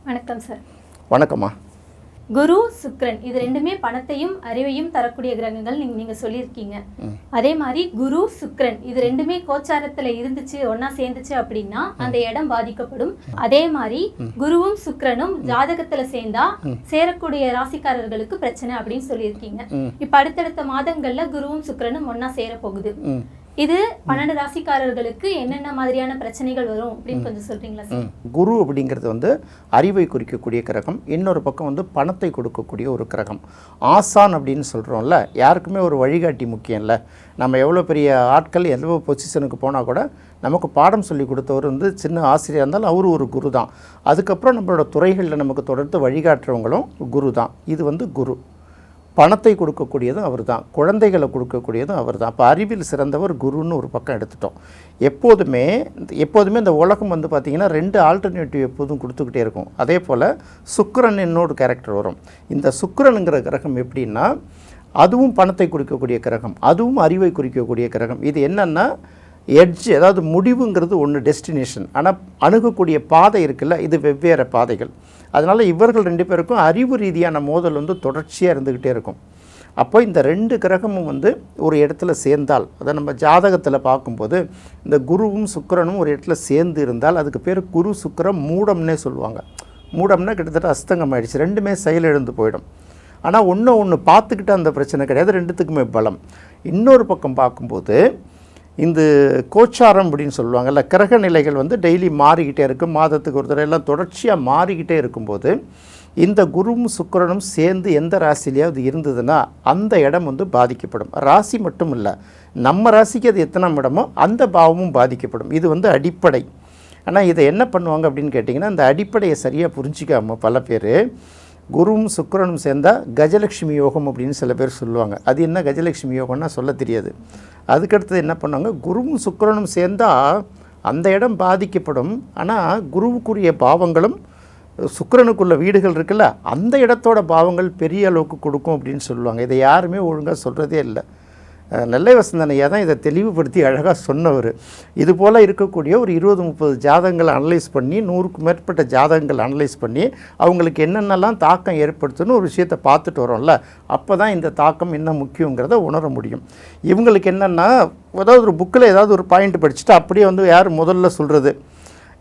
வணக்கம் சார். வணக்கம்மா. குரு சுக்கிரன் இது ரெண்டுமே பணத்தையும் அறிவையும் தரக்கூடிய கிரகங்கள் நீங்க சொல்லியிருக்கீங்க. அதே மாதிரி குரு சுக்கிரன் இது ரெண்டுமே கோச்சாரத்துல இருந்துச்சு ஒன்னா சேர்ந்துச்சு அப்படின்னா அந்த இடம் பாதிக்கப்படும். அதே மாதிரி குருவும் சுக்கிரனும் ஜாதகத்துல சேர்ந்தா சேரக்கூடிய ராசிக்காரர்களுக்கு பிரச்சனை அப்படின்னு சொல்லியிருக்கீங்க. இப்ப அடுத்தடுத்த மாதங்கள்ல குருவும் சுக்கிரனும் ஒன்னா சேர போகுது. இது 12 ராசிக்காரர்களுக்கு என்னென்ன மாதிரியான பிரச்சனைகள் வரும் அப்படின்னு கொஞ்சம் சொல்றீங்களா சார்? குரு அப்படிங்கிறது வந்து அறிவை குறிக்கக்கூடிய கிரகம், இன்னொரு பக்கம் வந்து பணத்தை கொடுக்கக்கூடிய ஒரு கிரகம். ஆசான் அப்படின்னு சொல்கிறோம்ல, யாருக்குமே ஒரு வழிகாட்டி முக்கியம் இல்லை. நம்ம எவ்வளோ பெரிய ஆட்கள் எவ்வளோ பொசிஷனுக்கு போனால் கூட நமக்கு பாடம் சொல்லி கொடுத்தவர் வந்து சின்ன ஆசிரியர் இருந்தாலும் அவரு ஒரு குரு தான். அதுக்கப்புறம் நம்மளோட துறைகளில் நமக்கு தொடர்ந்து வழிகாட்டுறவங்களும் குரு தான். இது வந்து குரு. பணத்தை கொடுக்கக்கூடியதும் அவர் தான், குழந்தைகளை கொடுக்கக்கூடியதும் அவர் தான். அப்போ அறிவில் சிறந்தவர் குருன்னு ஒரு பக்கம் எடுத்துட்டோம். எப்போதுமே இந்த உலகம் வந்து பார்த்திங்கன்னா 2 ஆல்டர்னேட்டிவ் எப்போதும் கொடுத்துக்கிட்டே இருக்கும். அதே போல் சுக்கிரன் இன்னொரு கேரக்டர் வரும். இந்த சுக்கிரனுங்கிற கிரகம் எப்படின்னா அதுவும் பணத்தை குறிக்கக்கூடிய கிரகம், அதுவும் அறிவை குறிக்கக்கூடிய கிரகம். இது என்னென்னா எட்ஜ், அதாவது முடிவுங்கிறது ஒன்று, டெஸ்டினேஷன். ஆனால் அணுகக்கூடிய பாதை இருக்குல்ல, இது வெவ்வேறு பாதைகள். அதனால் இவர்கள் 2 பேருக்கும் அறிவு ரீதியான மோதல் வந்து தொடர்ச்சியாக இருந்துக்கிட்டே இருக்கும். அப்போ இந்த 2 கிரகமும் வந்து ஒரு இடத்துல சேர்ந்தால், அதை நம்ம ஜாதகத்தில் பார்க்கும்போது இந்த குருவும் சுக்கிரனும் ஒரு இடத்துல சேர்ந்து இருந்தால் அதுக்கு பேர் குரு சுக்கிரம் மூடம்னே சொல்லுவாங்க. மூடம்னா கிட்டத்தட்ட அஸ்தங்கம் ஆகிடுச்சு, ரெண்டுமே செயலிழந்து போயிடும். ஆனால் ஒன்று பார்த்துக்கிட்டு அந்த பிரச்சனை கிடையாது, 2த்துக்குமே பலம். இன்னொரு பக்கம் பார்க்கும்போது இந்த கோச்சாரம் அப்படின்னு சொல்லுவாங்கல்ல, கிரக நிலைகள் வந்து டெய்லி மாறிக்கிட்டே இருக்கும், மாதத்துக்கு ஒரு தடவை எல்லாம் தொடர்ச்சியாக மாறிக்கிட்டே இருக்கும்போது இந்த குருவும் சுக்கிரனும் சேர்ந்து எந்த ராசிலையாவது இருந்ததுன்னா அந்த இடம் வந்து பாதிக்கப்படும். ராசி மட்டும் இல்லை, நம்ம ராசிக்கு அது எத்தனாம் இடமோ அந்த பாவமும் பாதிக்கப்படும். இது வந்து அடிப்படை. ஆனால் இதை என்ன பண்ணுவாங்க அப்படின்னு கேட்டிங்கன்னா, இந்த அடிப்படையை சரியாக புரிஞ்சிக்காமல் பல பேர் குருவும் சுக்கிரனும் சேர்ந்தால் கஜலட்சுமி யோகம் அப்படின்னு சில பேர் சொல்லுவாங்க. அது என்ன கஜலட்சுமி யோகம்னா சொல்ல தெரியாது. அதுக்கடுத்தது என்ன பண்ணுவாங்க, குருவும் சுக்கிரனும் சேர்ந்தால் அந்த இடம் பாதிக்கப்படும். ஆனால் குருவுக்குரிய பாவங்களும் சுக்கிரனுக்குள்ள வீடுகள் இருக்குல்ல, அந்த இடத்தோட பாவங்கள் பெரிய அளவுக்கு கொடுக்கும் அப்படின்னு சொல்லுவாங்க. இதை யாருமே ஒழுங்காக சொல்கிறதே இல்லை. நெல்லை வசந்தன் ஐயா தான் இதை தெளிவுபடுத்தி அழகாக சொன்னவர். இது போல் இருக்கக்கூடிய ஒரு 20-30 ஜாதகங்களை அனலைஸ் பண்ணி 100க்கும் மேற்பட்ட ஜாதகங்கள் அனலைஸ் பண்ணி அவங்களுக்கு என்னென்னலாம் தாக்கம் ஏற்படுத்துன்னு ஒரு விஷயத்தை பார்த்துட்டு வரோம்ல, அப்போ தான் இந்த தாக்கம் என்ன முக்கியங்கிறத உணர முடியும். இவங்களுக்கு என்னென்னா, ஏதாவது ஒரு புக்கில் ஏதாவது ஒரு பாயிண்ட் படிச்சுட்டு அப்படியே வந்து யார் முதல்ல சொல்கிறது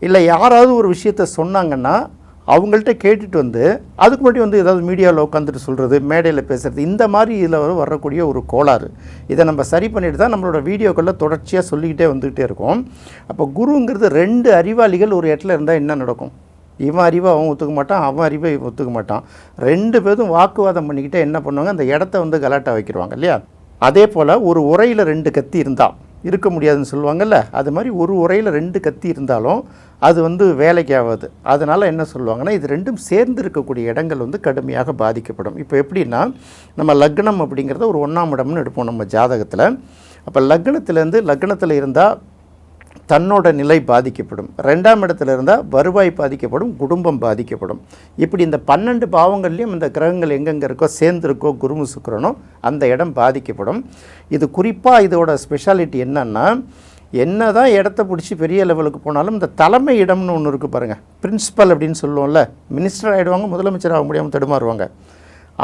இல்லை, யாராவது ஒரு விஷயத்த சொன்னாங்கன்னா அவங்கள்ட்ட கேட்டுட்டு வந்து அதுக்கு மட்டும் வந்து ஏதாவது மீடியாவில் உட்காந்துட்டு சொல்கிறது, மேடையில் பேசுகிறது, இந்த மாதிரி இதில் வரக்கூடிய ஒரு கோளாறு. இதை நம்ம சரி பண்ணிட்டு தான் நம்மளோட வீடியோக்களில் தொடர்ச்சியாக சொல்லிக்கிட்டே வந்துக்கிட்டே இருக்கோம். அப்போ குருங்கிறது 2 அறிவாளிகள் ஒரு இடத்துல இருந்தால் என்ன நடக்கும்? இவன் அறிவை அவன் ஒத்துக்க மாட்டான், அவன் அறிவை இவன் ஒத்துக்க மாட்டான். 2 பேரும் வாக்குவாதம் பண்ணிக்கிட்டே என்ன பண்ணுவாங்க, அந்த இடத்த வந்து கலாட்டா வைக்கிடுவாங்க இல்லையா? அதே போல் ஒரு உரையில் 2 கத்தி இருந்தால் இருக்க முடியாதுன்னு சொல்லுவாங்கள்ல, அது மாதிரி ஒரு உரையில் 2 கத்தி இருந்தாலும் அது வந்து வேலைக்கு ஆகாது. அதனால் என்ன சொல்லுவாங்கன்னா, இது 2ம் சேர்ந்து இருக்கக்கூடிய இடங்கள் வந்து கடுமையாக பாதிக்கப்படும். இப்போ எப்படின்னா, நம்ம லக்னம் அப்படிங்கிறத ஒரு 1ஆம் இடம்னு எடுப்போம் நம்ம ஜாதகத்தில். அப்போ லக்னத்தில் இருந்தால் தன்னோட நிலை பாதிக்கப்படும். 2ஆம் இடத்துல இருந்தால் வருவாய் பாதிக்கப்படும், குடும்பம் பாதிக்கப்படும். இப்படி இந்த 12 பாவங்கள்லேயும் இந்த கிரகங்கள் எங்கெங்கே இருக்கோ சேர்ந்துருக்கோ குருவும் சுக்கிரனும் அந்த இடம் பாதிக்கப்படும். இது குறிப்பாக இதோட ஸ்பெஷாலிட்டி என்னன்னா, என்ன தான் இடத்த பிடிச்சி பெரிய லெவலுக்கு போனாலும் இந்த தலைமை இடம்னு ஒன்று இருக்குது பாருங்கள், பிரின்சிபல் அப்படின்னு சொல்லுவோம்ல. மினிஸ்டர் ஆகிடுவாங்க, முதலமைச்சர் ஆக முடியாமல் தடுமாறுவாங்க,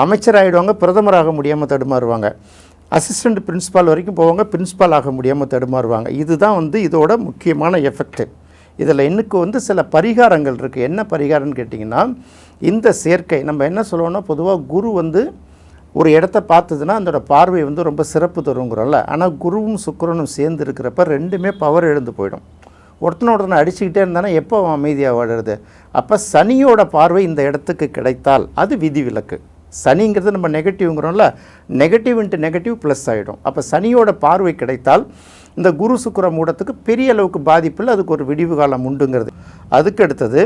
அமைச்சர் ஆகிடுவாங்க, பிரதமராக முடியாமல் தடுமாறுவாங்க, அசிஸ்டண்ட் பிரின்சிபால் வரைக்கும் போவாங்க, பிரின்சிபால் ஆக முடியாமல் தடுமாறுவாங்க. இதுதான் வந்து இதோட முக்கியமான எஃபெக்ட். இதில் இன்னுக்கு வந்து சில பரிகாரங்கள் இருக்குது. என்ன பரிகாரம்னு கேட்டிங்கன்னா, இந்த சேர்க்கை நம்ம என்ன சொல்லுவோம்னா, பொதுவாக குரு வந்து ஒரு இடத்த பார்த்ததுன்னா அதோட பார்வை வந்து ரொம்ப சிறப்பு தருங்கிறோம்ல. ஆனால் குருவும் சுக்கிரனும் சேர்ந்து இருக்கிறப்ப 2மே பவர் எழுந்து போயிடும். ஒருத்தனை அடிச்சுக்கிட்டே இருந்தானா எப்போ அவன் அமைதியாக வாடுறது? அப்போ சனியோட பார்வை இந்த இடத்துக்கு கிடைத்தால் அது விதிவிலக்கு. சனிங்கிறது நம்ம நெகட்டிவ்ங்கிறோம்ல, நெகட்டிவ் இன்ட்டு நெகட்டிவ் ப்ளஸ் ஆகிடும். அப்போ சனியோட பார்வை கிடைத்தால் இந்த குரு சுக்கிர மூடத்துக்கு பெரிய அளவுக்கு பாதிப்பில் அதுக்கு ஒரு விடிவு காலம் உண்டுங்கிறது. அதுக்கு அடுத்தது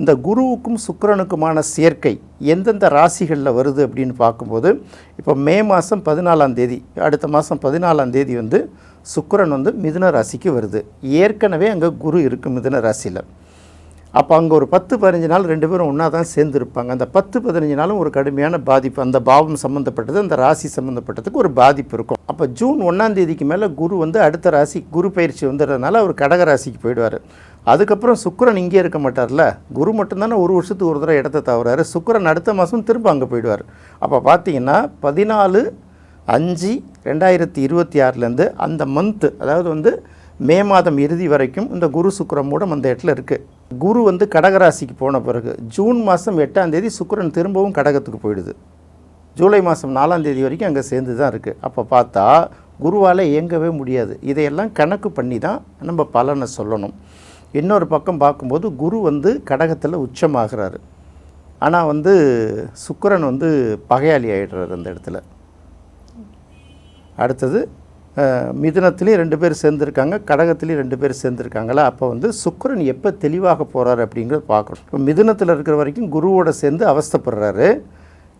இந்த குருவுக்கும் சுக்கிரனுக்குமான சேர்க்கை எந்தெந்த ராசிகளில் வருது அப்படின்னு பார்க்கும்போது, இப்போ மே மாதம் 14ஆம் தேதி, அடுத்த மாதம் 14ஆம் தேதி வந்து சுக்கிரன் வந்து மிதுன ராசிக்கு வருது. ஏற்கனவே அங்கே குரு இருக்குது மிதுன ராசியில். அப்போ அங்கே ஒரு 10-15 நாள் 2 பேரும் ஒன்றா தான் சேர்ந்துருப்பாங்க. அந்த 10-15 நாளும் ஒரு கடுமையான பாதிப்பு, அந்த பாவம் சம்மந்தப்பட்டது, அந்த ராசி சம்மந்தப்பட்டதுக்கு ஒரு பாதிப்பு இருக்கும். அப்போ ஜூன் 1ஆம் தேதிக்கு மேலே குரு வந்து அடுத்த ராசி, குரு பயிற்சி வந்துடுறதுனால அவர் கடக ராசிக்கு போயிடுவார். அதுக்கப்புறம் சுக்கிரன் இங்கே இருக்க மாட்டார்ல, குரு மட்டும்தானே ஒரு வருஷத்துக்கு ஒரு தடவை இடத்த தவறாரு. சுக்கிரன் அடுத்த மாதம் திரும்ப அங்கே போயிடுவார். அப்போ பார்த்தீங்கன்னா 14/5/2026 அந்த மந்த்து, அதாவது வந்து மே மாதம் இறுதி வரைக்கும் இந்த குரு சுக்கிரன் மூடம் அந்த இடத்துல இருக்குது. குரு வந்து கடகராசிக்கு போன பிறகு ஜூன் மாதம் 8ஆம் தேதி சுக்கிரன் திரும்பவும் கடகத்துக்கு போயிடுது. ஜூலை மாதம் 4ஆம் தேதி வரைக்கும் அங்கே சேர்ந்து தான் இருக்குது. அப்போ பார்த்தா குருவால் இயங்கவே முடியாது. இதையெல்லாம் கணக்கு பண்ணி தான் நம்ம பலனை சொல்லணும். இன்னொரு பக்கம் பார்க்கும்போது குரு வந்து கடகத்தில் உச்சமாகிறாரு. ஆனால் வந்து சுக்கிரன் வந்து பகையாளி ஆகிடுறாரு அந்த இடத்துல. அடுத்தது மிதுனத்துலேயும் 2 பேர் சேர்ந்துருக்காங்க, கடகத்துலேயும் 2 பேர் சேர்ந்துருக்காங்களா. அப்போ வந்து சுக்கிரன் எப்போ தெளிவாக போகிறாரு அப்படிங்கிறத பார்க்கணும். இப்போ மிதுனத்தில் இருக்கிற வரைக்கும் குருவோட சேர்ந்து அவஸ்தைப்படுறாரு.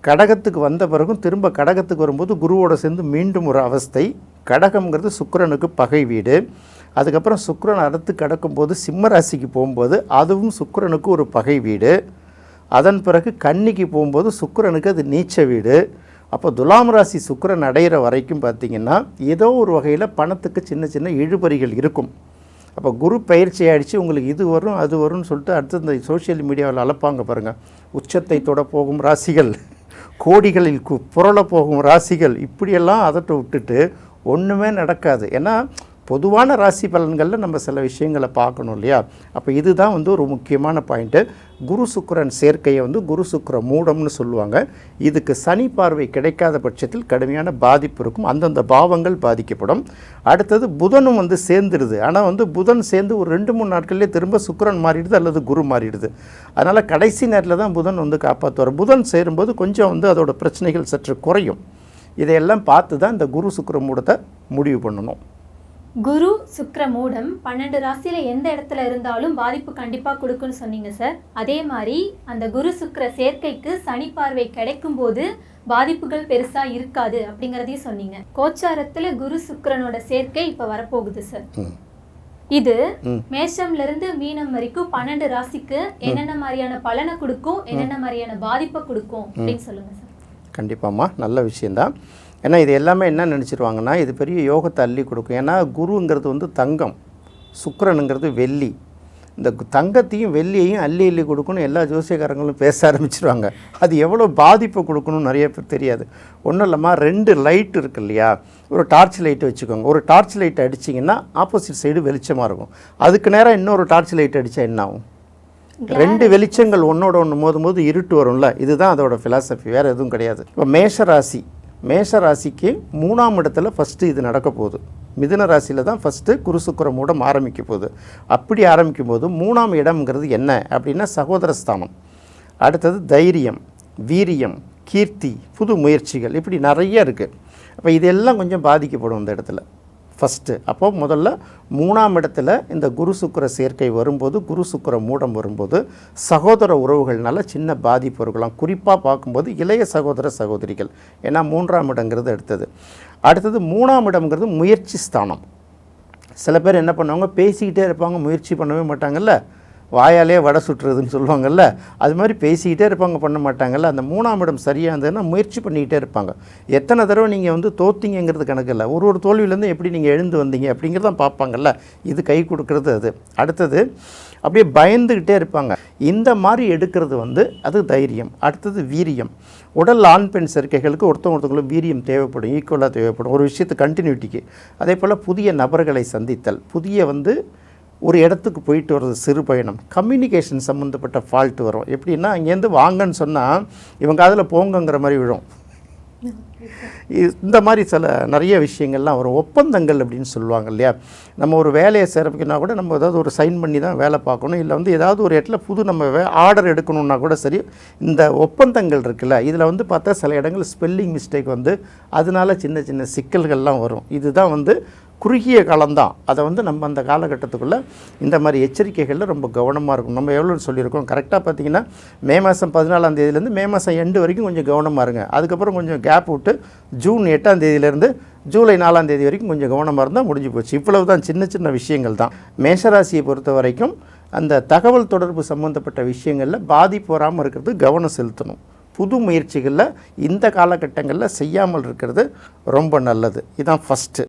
கடகத்துக்கு வந்த பிறகும் திரும்ப கடகத்துக்கு வரும்போது குருவோட சேர்ந்து மீண்டும் ஒரு அவஸ்தை. கடகம்ங்கிறது சுக்கிரனுக்கு பகை வீடு. அதுக்கப்புறம் சுக்கிரன் அடுத்து கடக்கும்போது சிம்ம ராசிக்கு போகும்போது அதுவும் சுக்கிரனுக்கு ஒரு பகை வீடு. அதன் பிறகு கன்னிக்கு போகும்போது சுக்கிரனுக்கு அது நீச்ச வீடு. அப்போ துலாம் ராசி சுக்கிரன் அடைகிற வரைக்கும் பார்த்திங்கன்னா ஏதோ ஒரு வகையில் பணத்துக்கு சின்ன சின்ன இழுபறிகள் இருக்கும். அப்போ குரு பயிற்சி ஆகிடுச்சு, உங்களுக்கு இது வரும் அது வரும்னு சொல்லிட்டு அடுத்து இந்த சோஷியல் மீடியாவில் அழைப்பாங்க பாருங்கள். உச்சத்தை தொட போகும் ராசிகள், கோடிகளில் புரள போகும் ராசிகள், இப்படியெல்லாம் அதட்ட விட்டுட்டு ஒன்றுமே நடக்காது. ஏன்னா பொதுவான ராசி பலன்களில் நம்ம சில விஷயங்களை பார்க்கணும் இல்லையா. அப்போ இதுதான் வந்து ஒரு முக்கியமான பாயிண்ட்டு. குரு சுக்கிரன் சேர்க்கையை வந்து குரு சுக்கிர மூடம்னு சொல்லுவாங்க. இதுக்கு சனி பார்வை கிடைக்காத பட்சத்தில் கடுமையான பாதிப்பு இருக்கும், அந்தந்த பாவங்கள் பாதிக்கப்படும். அடுத்தது புதனும் வந்து சேர்ந்துடுது. ஆனால் வந்து புதன் சேர்ந்து ஒரு 2-3 நாட்கள்லேயே திரும்ப சுக்கிரன் மாறிடுது அல்லது குரு மாறிடுது. அதனால் கடைசி நேரத்தில் தான் புதன் வந்து காப்பாற்றுவார். புதன் சேரும்போது கொஞ்சம் வந்து அதோட பிரச்சனைகள் சற்று குறையும். இதையெல்லாம் பார்த்து தான் இந்த குரு சுக்கிர மூடத்தை முடிவு பண்ணணும். குரு சுக்கிர மூடம் 12 ராசியில எந்த இடத்துல இருந்தாலும் பாதிப்பு கண்டிப்பாக கொடுக்குன்னு சொன்னீங்க சார். அதே மாதிரி அந்த குரு சுக்கிர சேர்க்கைக்கு சனி பார்வை கிடைக்கும் போது பாதிப்புகள் பெருசா இருக்காது அப்படிங்கிறதையும் சொன்னீங்க. கோச்சாரத்துல குரு சுக்கிரனோட சேர்க்கை இப்ப வரப்போகுது சார். இது மேஷம்ல இருந்து மீனம் வரைக்கும் 12 ராசிக்கு என்னென்ன மாதிரியான பலனை கொடுக்கும், என்னென்ன மாதிரியான பாதிப்பை கொடுக்கும் அப்படின்னு சொல்லுங்க சார். கண்டிப்பாம்மா, நல்ல விஷயந்தான். ஏன்னா இது எல்லாமே என்ன நினச்சிருவாங்கன்னா இது பெரிய யோகத்தை அள்ளி கொடுக்கும். ஏன்னா குருங்கிறது வந்து தங்கம், சுக்கிரனுங்கிறது வெள்ளி. இந்த தங்கத்தையும் வெள்ளியையும் அள்ளி அள்ளி கொடுக்கணும் எல்லா ஜோசியக்காரங்களும் பேச ஆரம்பிச்சிருவாங்க. அது எவ்வளோ பாதிப்பை கொடுக்கணும்னு நிறைய பேர் தெரியாது. ஒன்றும் இல்லாமல் 2 லைட் இருக்கு இல்லையா, ஒரு டார்ச் லைட்டு வச்சுக்கோங்க. ஒரு டார்ச் லைட் அடிச்சிங்கன்னா ஆப்போசிட் சைடு வெளிச்சமாக இருக்கும். அதுக்கு நேரம் இன்னொரு டார்ச் லைட் அடித்தா என்ன ஆகும்? 2 வெளிச்சங்கள் ஒன்றோட ஒன்று மோதும்போது இருட்டு வரும்ல. இதுதான் அதோட ஃபிலாசபி, வேறு எதுவும் கிடையாது. இப்போ மேஷ ராசிக்கு 3ஆம் இடத்துல ஃபஸ்ட்டு இது நடக்க போகுது. மிதுன ராசியில் தான் ஃபஸ்ட்டு குரு சுக்கிர மூடம் ஆரம்பிக்க போகுது. அப்படி ஆரம்பிக்கும் போது 3ஆம் இடம்ங்கிறது என்ன அப்படின்னா சகோதரஸ்தானம். அடுத்தது தைரியம், வீரியம், கீர்த்தி, புது முயற்சிகள், இப்படி நிறைய இருக்குது. அப்போ இதெல்லாம் கொஞ்சம் பாதிக்கப்படும் இந்த இடத்துல ஃபஸ்ட்டு. அப்போது முதல்ல 3ஆம் இடத்துல இந்த குரு சுக்கிர சேர்க்கை வரும்போது, குரு சுக்கிர மூடம் வரும்போது சகோதர உறவுகள்னால சின்ன பாதிப்பு இருக்கலாம். குறிப்பாக பார்க்கும்போது இளைய சகோதர சகோதரிகள், ஏன்னா 3ஆம் இடங்கிறது அடுத்தது 3ஆம் இடம்ங்கிறது முயற்சி ஸ்தானம். சில பேர் என்ன பண்ணுவாங்க, பேசிக்கிட்டே இருப்பாங்க, முயற்சி பண்ணவே மாட்டாங்கல்ல. வாயாலே வடை சுட்டுறதுன்னு சொல்லுவாங்கல்ல, அது மாதிரி பேசிக்கிட்டே இருப்பாங்க, பண்ண மாட்டாங்கல்ல. அந்த 3ஆம் இடம் சரியாக இருந்ததுன்னா முயற்சி பண்ணிக்கிட்டே இருப்பாங்க. எத்தனை தடவை நீங்கள் வந்து தோத்திங்கிறது கணக்கு இல்லை, ஒரு தோல்வியிலேருந்து எப்படி நீங்கள் எழுந்து வந்தீங்க அப்படிங்கிறதான் பார்ப்பாங்கல்ல. இது கை கொடுக்கறது அது. அடுத்தது அப்படியே பயந்துக்கிட்டே இருப்பாங்க. இந்த மாதிரி எடுக்கிறது வந்து அது தைரியம். அடுத்தது வீரியம். உடல் ஆண் பெண் சேர்க்கைகளுக்கு ஒருத்தவங்களும் வீரியம் தேவைப்படும், ஈக்குவலாக தேவைப்படும் ஒரு விஷயத்து கண்டினியூட்டிக்கு. அதே போல் புதிய நபர்களை சந்தித்தல், புதிய வந்து ஒரு இடத்துக்கு போயிட்டு வர்றது, சிறு பயணம், கம்யூனிகேஷன் சம்மந்தப்பட்ட ஃபால்ட் வரும். எப்படின்னா இங்கேருந்து வாங்கன்னு சொன்னால் இவங்க அதில் போங்கங்கிற மாதிரி விழும். இந்த மாதிரி சில நிறைய விஷயங்கள்லாம் வரும். ஒப்பந்தங்கள் அப்படின்னு சொல்லுவாங்க இல்லையா. நம்ம ஒரு வேலையை சேரப்பிக்கனா கூட நம்ம ஏதாவது ஒரு சைன் பண்ணி தான் வேலை பார்க்கணும். இல்லை வந்து ஏதாவது ஒரு இடத்துல புது நம்ம ஆர்டர் எடுக்கணுன்னா கூட சரி, இந்த ஒப்பந்தங்கள் இருக்குல்ல, இதில் வந்து பார்த்தா சில இடங்கள் ஸ்பெல்லிங் மிஸ்டேக் வந்து அதனால சின்ன சின்ன சிக்கல்கள்லாம் வரும். இதுதான் வந்து குறுகிய காலம்தான். அதை வந்து நம்ம அந்த காலகட்டத்துக்குள்ளே இந்த மாதிரி எச்சரிக்கைகளில் ரொம்ப கவனமாக இருக்கும். நம்ம எவ்வளோ சொல்லியிருக்கோம் கரெக்டாக பார்த்தீங்கன்னா மே மாதம் 14ஆம் தேதியிலேருந்து மே மாதம் எண்டு வரைக்கும் கொஞ்சம் கவனமாக இருங்க. அதுக்கப்புறம் கொஞ்சம் கேப் விட்டு ஜூன் 8ஆம் தேதியிலேருந்து ஜூலை 4ஆம் தேதி வரைக்கும் கொஞ்சம் கவனமாக இருந்தால் முடிஞ்சு போச்சு. இவ்வளவு தான், சின்ன சின்ன விஷயங்கள் தான். மேஷராசியை பொறுத்த வரைக்கும் அந்த தகவல் தொடர்பு சம்மந்தப்பட்ட விஷயங்களில் பாதிப்பு வராமல் இருக்கிறது கவனம் செலுத்தணும். புது முயற்சிகளில் இந்த காலகட்டங்களில் செய்யாமல் இருக்கிறது ரொம்ப நல்லது. இதுதான் ஃபஸ்ட்டு.